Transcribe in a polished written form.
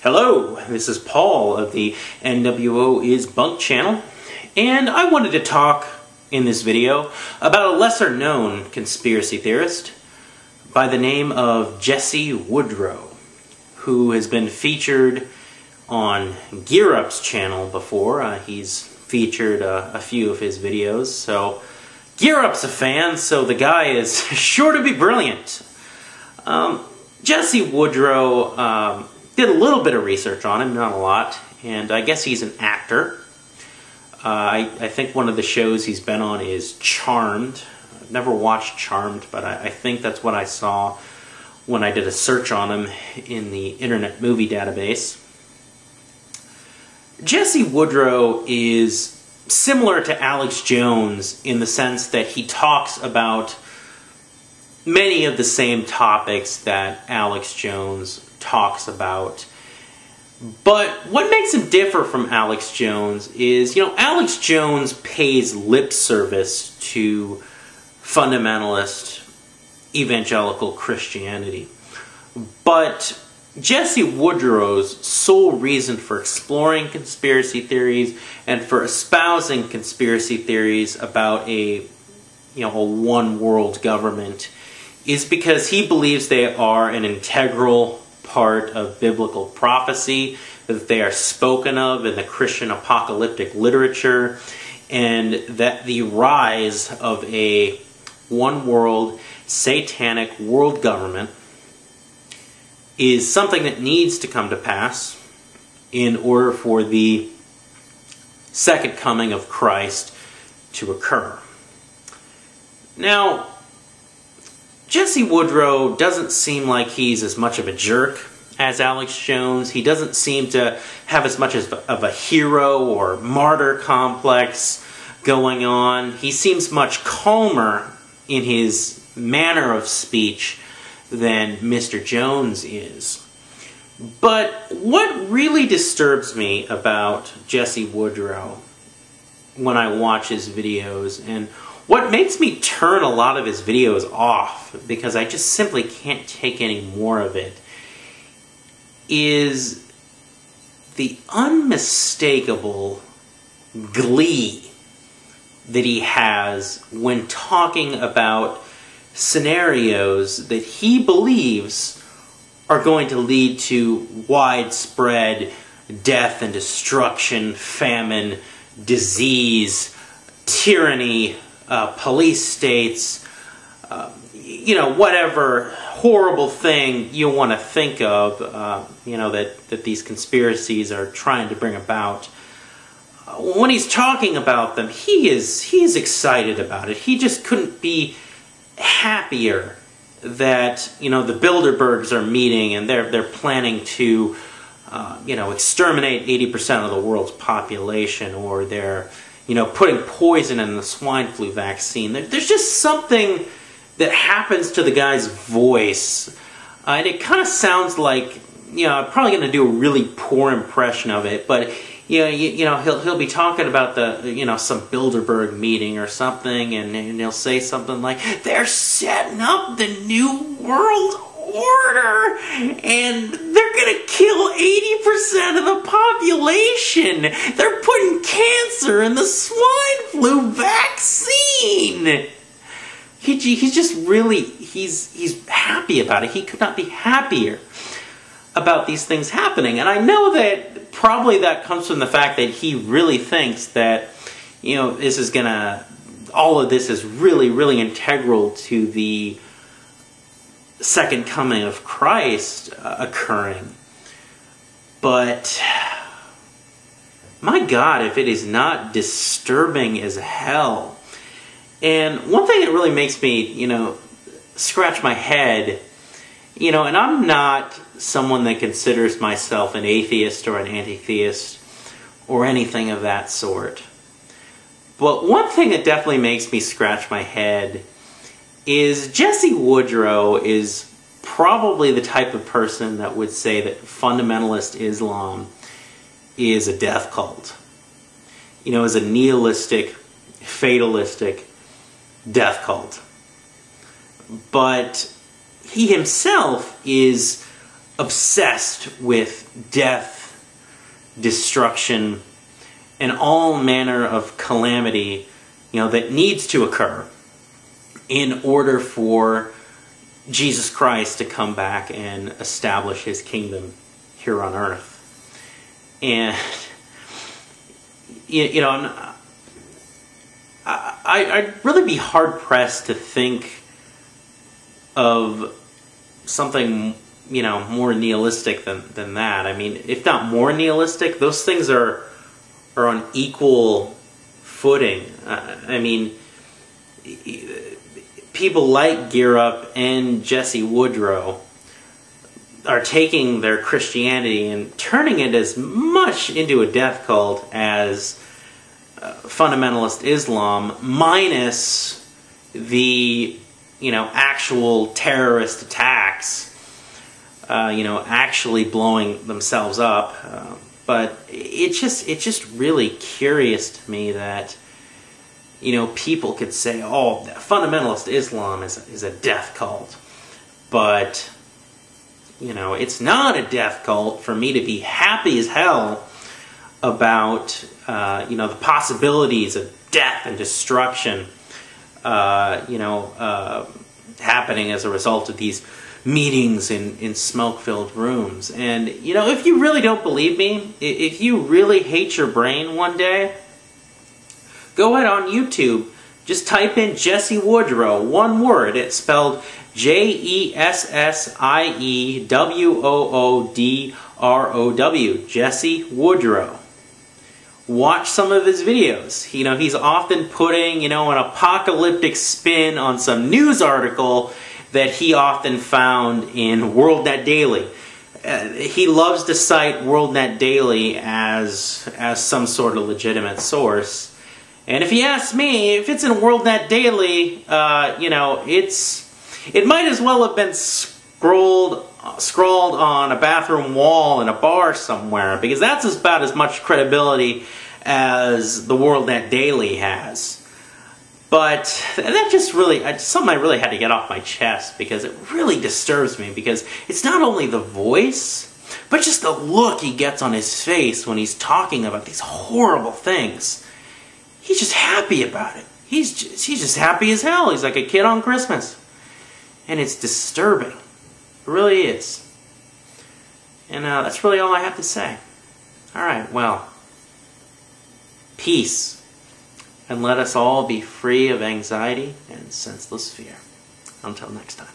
Hello, this is Paul of the NWO is Bunk channel, and I wanted to talk in this video about a lesser-known conspiracy theorist by the name of Jessie Woodrow, who has been featured on Gear Up's channel before. He's featured a few of his videos, so Gear Up's a fan, so the guy is sure to be brilliant. Jessie Woodrow did a little bit of research on him, not a lot, and I guess he's an actor. I think one of the shows he's been on is Charmed. I've never watched Charmed, but I think that's what I saw when I did a search on him in the Internet Movie Database. Jessie Woodrow is similar to Alex Jones in the sense that he talks about many of the same topics that Alex Jones talks about. But what makes him differ from Alex Jones is, Alex Jones pays lip service to fundamentalist evangelical Christianity. But Jessie Woodrow's sole reason for exploring conspiracy theories and for espousing conspiracy theories about a one world government is because he believes they are an integral part of biblical prophecy, that they are spoken of in the Christian apocalyptic literature, and that the rise of a one world satanic world government is something that needs to come to pass in order for the second coming of Christ to occur. Now, Jessie Woodrow doesn't seem like he's as much of a jerk as Alex Jones. He doesn't seem to have as much of a hero or martyr complex going on. He seems much calmer in his manner of speech than Mr. Jones is. But what really disturbs me about Jessie Woodrow when I watch his videos, and what makes me turn a lot of his videos off, because I just simply can't take any more of it, is the unmistakable glee that he has when talking about scenarios that he believes are going to lead to widespread death and destruction, famine, disease, tyranny, police states, whatever horrible thing you want to think of, that these conspiracies are trying to bring about. When he's talking about them, he is excited about it. He just couldn't be happier that, the Bilderbergs are meeting and they're planning to, exterminate 80% of the world's population, or they're putting poison in the swine flu vaccine. There's just something that happens to the guy's voice. And it kind of sounds like, I'm probably going to do a really poor impression of it, but, he'll be talking about some Bilderberg meeting or something, and he'll say something like, they're setting up the New World Order, and they're going to kill 80% of the population. They're putting cancer in the swine flu vaccine. He's just really, he's happy about it. He could not be happier about these things happening. And I know that probably that comes from the fact that he really thinks that, this is all of this is really, really integral to the second coming of Christ occurring. But my God, if it is not disturbing as hell. And one thing that really makes me, scratch my head, and I'm not someone that considers myself an atheist or an anti-theist or anything of that sort. But one thing that definitely makes me scratch my head is Jessie Woodrow is probably the type of person that would say that fundamentalist Islam is a death cult. Is a nihilistic, fatalistic death cult. But he himself is obsessed with death, destruction, and all manner of calamity, that needs to occur in order for Jesus Christ to come back and establish his kingdom here on earth. And I'd really be hard pressed to think of something more nihilistic than that. I mean, if not more nihilistic, those things are on equal footing. I mean, people like Gear Up and Jessie Woodrow are taking their Christianity and turning it as much into a death cult as fundamentalist Islam, minus the actual terrorist attacks, actually blowing themselves up. But it's just really curious to me that people could say, oh, fundamentalist Islam is a death cult, but it's not a death cult for me to be happy as hell about the possibilities of death and destruction happening as a result of these meetings in smoke-filled rooms. And if you really don't believe me, if you really hate your brain one day, go ahead on YouTube, just type in Jessie Woodrow, one word. It's spelled Jessiewoodrow, Jessie Woodrow. Watch some of his videos. He's often putting, an apocalyptic spin on some news article that he often found in WorldNet Daily. He loves to cite WorldNet Daily as some sort of legitimate source. And if you ask me, if it's in WorldNet Daily, it might as well have been scrawled on a bathroom wall in a bar somewhere, because that's about as much credibility as the WorldNet Daily has. But that just really, something I really had to get off my chest, because it really disturbs me, because it's not only the voice, but just the look he gets on his face when he's talking about these horrible things. He's just happy about it. He's just happy as hell. He's like a kid on Christmas. And it's disturbing. It really is. And that's really all I have to say. Alright, well, peace. And let us all be free of anxiety and senseless fear. Until next time.